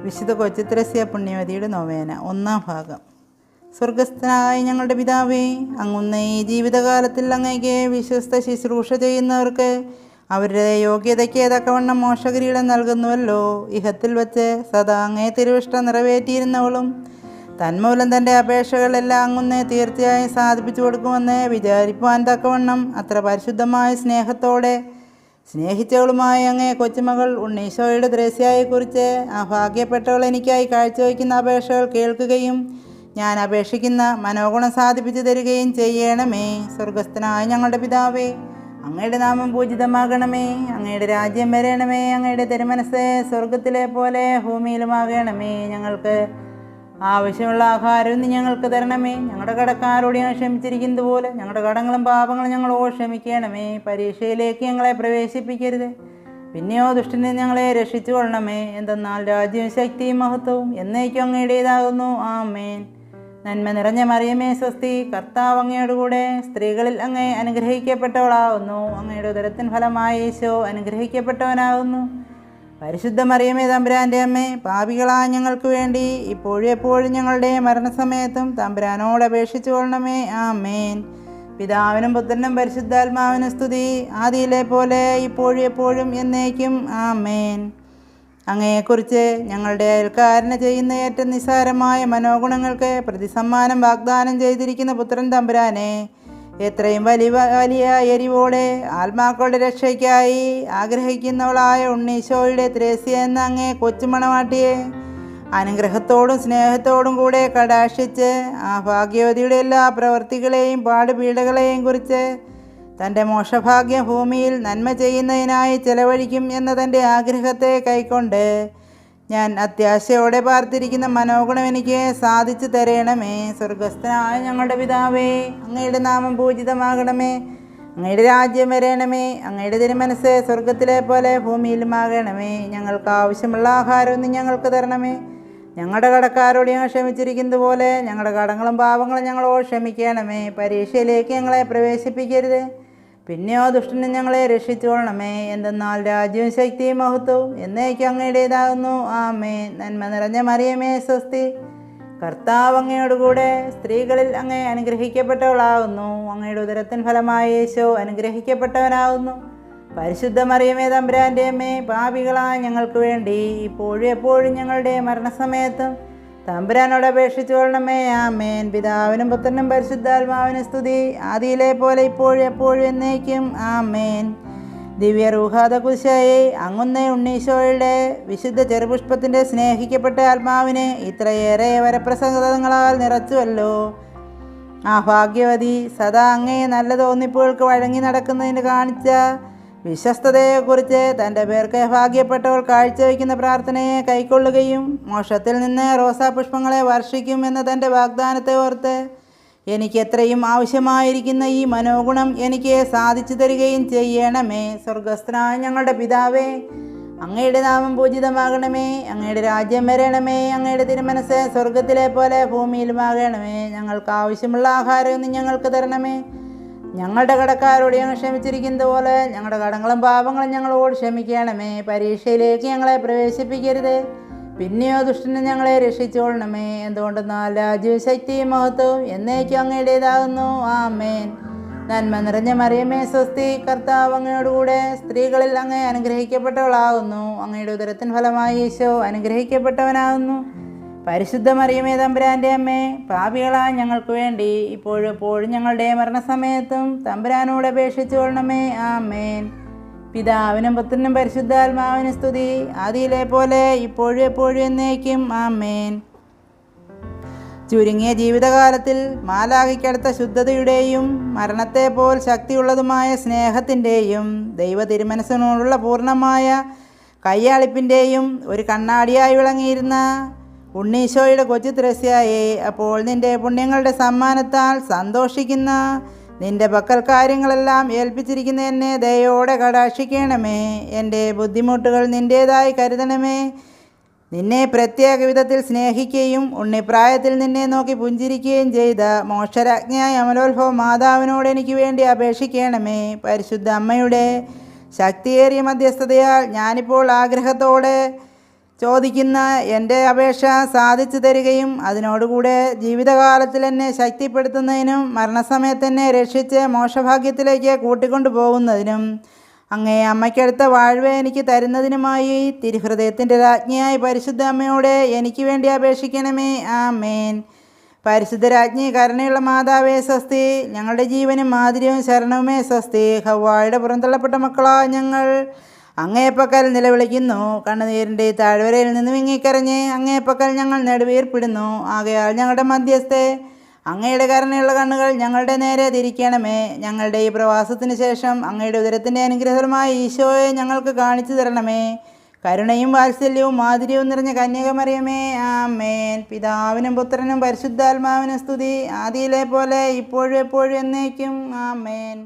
വിശുദ്ധ കൊച്ചുത്രസ്യ പുണ്യവതിയുടെ നൊവേന ഒന്നാം ഭാഗം. സ്വർഗസ്ഥനായ ഞങ്ങളുടെ പിതാവേ, അങ്ങുന്ന ഈ ജീവിതകാലത്തിൽ അങ്ങേക്ക് വിശ്വസ്ത ശുശ്രൂഷ ചെയ്യുന്നവർക്ക് അവരുടെ യോഗ്യതയ്ക്ക് തക്കവണ്ണം മോക്ഷകിരീടം നൽകുന്നുവല്ലോ. ഇഹത്തിൽ വച്ച് സദാ അങ്ങേ തിരുവിഷ്ടം നിറവേറ്റിയിരുന്നവളും തന്മൂലം തൻ്റെ അപേക്ഷകളെല്ലാം അങ്ങുന്നേ തീർച്ചയായും സാധിപ്പിച്ചു കൊടുക്കുമെന്ന് വിചാരിപ്പാൻ തക്കവണ്ണം അത്ര പരിശുദ്ധമായ സ്നേഹത്തോടെ സ്നേഹിച്ചവളുമായ അങ്ങേ കൊച്ചുമകൾ ഉണ്ണീശോയുടെ ത്രേസ്യയെക്കുറിച്ച് ആ ഭാഗ്യപ്പെട്ടവൾ എനിക്കായി കാഴ്ചവെക്കുന്ന അപേക്ഷകൾ കേൾക്കുകയും ഞാൻ അപേക്ഷിക്കുന്ന മനോഗുണം സാധിപ്പിച്ചു തരികയും ചെയ്യണമേ. സ്വർഗസ്ഥനായ ഞങ്ങളുടെ പിതാവേ, അങ്ങയുടെ നാമം പൂജിതമാകണമേ. അങ്ങയുടെ രാജ്യം വരണമേ. അങ്ങയുടെ തിരുമനസ്സ് സ്വർഗത്തിലെ പോലെ ഭൂമിയിലുമാകണമേ. ഞങ്ങൾക്ക് ആവശ്യമുള്ള ആഹാരം നീ ഞങ്ങൾക്ക് തരണമേ. ഞങ്ങളുടെ കടക്കാരോട് ഞങ്ങൾ ക്ഷമിച്ചിരിക്കുന്നത് പോലെ ഞങ്ങളുടെ കടങ്ങളും പാപങ്ങളും ഞങ്ങളോട് ക്ഷമിക്കണമേ. പരീക്ഷയിലേക്ക് ഞങ്ങളെ പ്രവേശിപ്പിക്കരുത്, പിന്നെയോ ദുഷ്ടനെ ഞങ്ങളെ രക്ഷിച്ചു കൊള്ളണമേ. എന്തെന്നാൽ രാജ്യവും ശക്തിയും മഹത്വവും എന്നേക്കും അങ്ങയുടേതാകുന്നു. ആമേൻ. നന്മ നിറഞ്ഞ മറിയമേ സ്വസ്തി, കർത്താവ് അങ്ങയോടുകൂടെ സ്ത്രീകളിൽ അങ്ങേ അനുഗ്രഹിക്കപ്പെട്ടവളാകുന്നു. അങ്ങയുടെ ഉദരത്തിൻ ഫലമായ യേശോ അനുഗ്രഹിക്കപ്പെട്ടവനാകുന്നു. പരിശുദ്ധ മറിയമേ തമ്പുരാൻ്റെ അമ്മേ, പാപികളായ ഞങ്ങൾക്ക് വേണ്ടി ഇപ്പോഴും എപ്പോഴും ഞങ്ങളുടെ മരണസമയത്തും തമ്പുരാനോട് അപേക്ഷിച്ചു കൊള്ളണമേ. ആമേൻ. പിതാവിനും പുത്രനും പരിശുദ്ധാത്മാവിനും സ്തുതി, ആദിയിലെ പോലെ ഇപ്പോഴും എപ്പോഴും എന്നേക്കും. ആമേൻ. അങ്ങയെക്കുറിച്ച് ഞങ്ങളുടെ അയൽക്കാരന് ചെയ്യുന്ന ഏറ്റവും നിസ്സാരമായ മനോഗുണങ്ങൾക്ക് പ്രതിസമ്മാനം വാഗ്ദാനം ചെയ്തിരിക്കുന്ന പുത്രൻ തമ്പുരാനെ, എത്രയും വലിയ എരിവോടെ ആത്മാക്കളുടെ രക്ഷയ്ക്കായി ആഗ്രഹിക്കുന്നവളായ ഉണ്ണീശോയുടെ ത്രേസ്യ എന്ന അങ്ങേ കൊച്ചുമണവാട്ടിയെ അനുഗ്രഹത്തോടും സ്നേഹത്തോടും കൂടെ കടാക്ഷിച്ച് ആ ഭാഗ്യവതിയുടെ എല്ലാ പ്രവൃത്തികളെയും പാടുപീഡകളെയും കുറിച്ച് തൻ്റെ മോക്ഷഭാഗ്യം ഭൂമിയിൽ നന്മ ചെയ്യുന്നതിനായി ചെലവഴിക്കും എന്ന തൻ്റെ ആഗ്രഹത്തെ കൈക്കൊണ്ട് ഞാൻ അത്യാശയോടെ പാർത്തിരിക്കുന്ന മനോഗുണം എനിക്ക് സാധിച്ചു തരണമേ. സ്വർഗസ്ഥനായ ഞങ്ങളുടെ പിതാവേ, അങ്ങയുടെ നാമം പൂജിതമാകണമേ. അങ്ങയുടെ രാജ്യം വരണമേ. അങ്ങയുടെ തിരുമനസ്സ് സ്വർഗത്തിലെ പോലെ ഭൂമിയിലുമാകണമേ. ഞങ്ങൾക്ക് ആവശ്യമുള്ള ആഹാരം നീ ഞങ്ങൾക്ക് തരണമേ. ഞങ്ങളുടെ കടക്കാരോട് ഞങ്ങൾ ക്ഷമിച്ചിരിക്കുന്നത് പോലെ ഞങ്ങളുടെ കടങ്ങളും പാപങ്ങളും ഞങ്ങളോട് ക്ഷമിക്കണമേ. പരീക്ഷയിലേക്ക് ഞങ്ങളെ പ്രവേശിപ്പിക്കരുത്, പിന്നെയോ ദുഷ്ടനെ ഞങ്ങളെ രക്ഷിച്ചുകൊള്ളണമേ. എന്തെന്നാൽ രാജ്യവും ശക്തിയും മഹത്വവും എന്നേക്കും അങ്ങയുടേതാകുന്നു. ആമേൻ. നന്മ നിറഞ്ഞ മറിയമേ സ്വസ്തി, കർത്താവ് അങ്ങയോടുകൂടെ സ്ത്രീകളിൽ അങ്ങേ അനുഗ്രഹിക്കപ്പെട്ടവളാകുന്നു. അങ്ങയുടെ ഉദരത്തിൻ ഫലമായ യേശോ അനുഗ്രഹിക്കപ്പെട്ടവനാകുന്നു. പരിശുദ്ധ മറിയമേ തമ്പുരാൻ്റെ അമ്മേ, പാപികളായ ഞങ്ങൾക്ക് വേണ്ടി ഇപ്പോഴും എപ്പോഴും ഞങ്ങളുടെ മരണസമയത്തും തമ്പുരാനോട് അപേക്ഷിച്ചു കൊള്ളണമേ. ആമേൻ. പിതാവിനും പുത്രനും പരിശുദ്ധാത്മാവിനും സ്തുതി, ആദിയിലെ പോലെ ഇപ്പോഴും എപ്പോഴും എന്നേക്കും. ആമേൻ. ദിവ്യ റൂഹാദ കുശായി അങ്ങുന്ന ഉണ്ണീശോയുടെ വിശുദ്ധ ചെറുപുഷ്പത്തിൻ്റെ സ്നേഹിക്കപ്പെട്ട ആത്മാവിനെ ഇത്രയേറെ വരപ്രസാദങ്ങളാൽ നിറച്ചുവല്ലോ. ആ ഭാഗ്യവതി സദാ അങ്ങേ നല്ല തോന്നിപ്പുകൾക്ക് വഴങ്ങി നടക്കുന്നതിന് കാണിച്ച വിശ്വസ്തതയെക്കുറിച്ച് തൻ്റെ പേർക്ക് ഭാഗ്യപ്പെട്ടവൾ കാഴ്ചവെക്കുന്ന പ്രാർത്ഥനയെ കൈക്കൊള്ളുകയും മോക്ഷത്തിൽ നിന്ന് റോസാപുഷ്പങ്ങളെ വർഷിക്കും എന്ന തൻ്റെ വാഗ്ദാനത്തെ ഓർത്ത് എനിക്ക് എത്രയും ആവശ്യമായിരിക്കുന്ന ഈ മനോഗുണം എനിക്ക് സാധിച്ചു തരികയും ചെയ്യണമേ. സ്വർഗസ്ഥനായ ഞങ്ങളുടെ പിതാവേ, അങ്ങയുടെ നാമം പൂജിതമാകണമേ. അങ്ങയുടെ രാജ്യം വരണമേ. അങ്ങയുടെ തിരുമനസ്സ് സ്വർഗത്തിലെ പോലെ ഭൂമിയിലുമാകണമേ. ഞങ്ങൾക്ക് ആവശ്യമുള്ള ആഹാരം നീ ഞങ്ങൾക്ക് തരണമേ. ഞങ്ങളുടെ കടക്കാരോട് ഞങ്ങൾ ക്ഷമിച്ചിരിക്കുന്നത് പോലെ ഞങ്ങളുടെ കടങ്ങളും പാപങ്ങളും ഞങ്ങളോട് ക്ഷമിക്കണമേ. പരീക്ഷയിലേക്ക് ഞങ്ങളെ പ്രവേശിപ്പിക്കരുത്, പിന്നെയോ ദുഷ്ടനെ ഞങ്ങളെ രക്ഷിച്ചുകൊള്ളണമേ. എന്തുകൊണ്ടെന്നാൽ രാജ്യവും ശക്തിയും മഹത്വവും എന്നേക്കും അങ്ങയുടേതാകുന്നു. ആമേൻ. നന്മ നിറഞ്ഞ മറിയമേ സ്വസ്തി, കർത്താവ് അങ്ങയോടുകൂടെ സ്ത്രീകളിൽ അങ്ങേ അനുഗ്രഹിക്കപ്പെട്ടവളാകുന്നു. അങ്ങയുടെ ഉദരത്തിൻ ഫലമായി യേശോ അനുഗ്രഹിക്കപ്പെട്ടവനാകുന്നു. പരിശുദ്ധ മറിയമേ തമ്പുരാൻ്റെ അമ്മേ, പാപികളായ ഞങ്ങൾക്ക് വേണ്ടി ഇപ്പോഴും എപ്പോഴും ഞങ്ങളുടെ മരണസമയത്തും തമ്പുരാനോട് അപേക്ഷിച്ചു കൊള്ളണമേ. ആമേൻ. പിതാവിനും പുത്രനും പരിശുദ്ധാത്മാവിനും സ്തുതി, ആദിയിലെ പോലെ ഇപ്പോഴും എപ്പോഴും എന്നേക്കും. ആമേൻ. ചുരുങ്ങിയ ജീവിതകാലത്തിൽ മാലാഖയ്ക്കടുത്ത ശുദ്ധതയുടെയും മരണത്തെപ്പോൽ ശക്തിയുള്ളതുമായ സ്നേഹത്തിൻ്റെയും ദൈവ തിരുമനസ്സിനോടുള്ള പൂർണ്ണമായ കയ്യാളിപ്പിൻ്റെയും ഒരു കണ്ണാടിയായി വിളങ്ങിയിരുന്ന ഉണ്ണീശോയുടെ കൊച്ചു ത്രേസ്യയെ, അപ്പോൾ നിൻ്റെ പുണ്യങ്ങളുടെ സമ്മാനത്താൽ സന്തോഷിക്കുന്ന നിൻ്റെ പക്കൽ കാര്യങ്ങളെല്ലാം ഏൽപ്പിച്ചിരിക്കുന്ന എന്നെ ദയോടെ കടാക്ഷിക്കണമേ. എൻ്റെ ബുദ്ധിമുട്ടുകൾ നിൻ്റേതായി കരുതണമേ. നിന്നെ പ്രത്യേക വിധത്തിൽ സ്നേഹിക്കുകയും ഉണ്ണിപ്രായത്തിൽ നിന്നെ നോക്കി പുഞ്ചിരിക്കുകയും ചെയ്ത മോക്ഷരാജ്ഞിയായ അമലോത്ഭവ മാതാവിനോട് എനിക്ക് വേണ്ടി അപേക്ഷിക്കണമേ. പരിശുദ്ധ അമ്മയുടെ ശക്തിയേറിയ മധ്യസ്ഥതയാൽ ഞാനിപ്പോൾ ആഗ്രഹത്തോടെ ചോദിക്കുന്ന എൻ്റെ അപേക്ഷ സാധിച്ചു തരികയും അതിനോടുകൂടെ ജീവിതകാലത്തിൽ എന്നെ ശക്തിപ്പെടുത്തുന്നതിനും മരണസമയത്ത് എന്നെ രക്ഷിച്ച് മോക്ഷഭാഗ്യത്തിലേക്ക് കൂട്ടിക്കൊണ്ടു പോകുന്നതിനും അങ്ങേ അമ്മയ്ക്കടുത്ത വാഴ്വ എനിക്ക് തരുന്നതിനുമായി തിരുഹൃദയത്തിൻ്റെ രാജ്ഞിയായ പരിശുദ്ധ അമ്മയോടെ എനിക്ക് വേണ്ടി അപേക്ഷിക്കണമേ. ആമേൻ. പരിശുദ്ധരാജ്ഞി, കരുണയുള്ള മാതാവേ സ്വസ്തി. ഞങ്ങളുടെ ജീവനും മാധുര്യവും ശരണവുമേ സ്വസ്തി. ഹവ്വായുടെ പുറന്തള്ളപ്പെട്ട മക്കളാ ഞങ്ങൾ അങ്ങേപ്പക്കൽ നിലവിളിക്കുന്നു. കണ്ണുനീരിൻ്റെ താഴ്വരയിൽ നിന്ന് വിങ്ങിക്കരഞ്ഞ് അങ്ങേപ്പക്കൽ ഞങ്ങൾ നെടുവീർപ്പിടുന്നു. ആകയാൽ ഞങ്ങളുടെ മധ്യസ്ഥെ, അങ്ങയുടെ കരുണയുള്ള കണ്ണുകൾ ഞങ്ങളുടെ നേരെ തിരിക്കണമേ. ഞങ്ങളുടെ ഈ പ്രവാസത്തിന് ശേഷം അങ്ങയുടെ ഉദരത്തിൻ്റെ അനുഗ്രഹമായ ഈശോയെ ഞങ്ങൾക്ക് കാണിച്ചു തരണമേ. കരുണയും വാത്സല്യവും മാധുര്യവും നിറഞ്ഞ കന്യകമറിയമേ. ആമേൻ. പിതാവിനും പുത്രനും പരിശുദ്ധാത്മാവിനും സ്തുതി, ആദിയിലെ പോലെ ഇപ്പോഴും എപ്പോഴും എന്നേക്കും. ആമേൻ.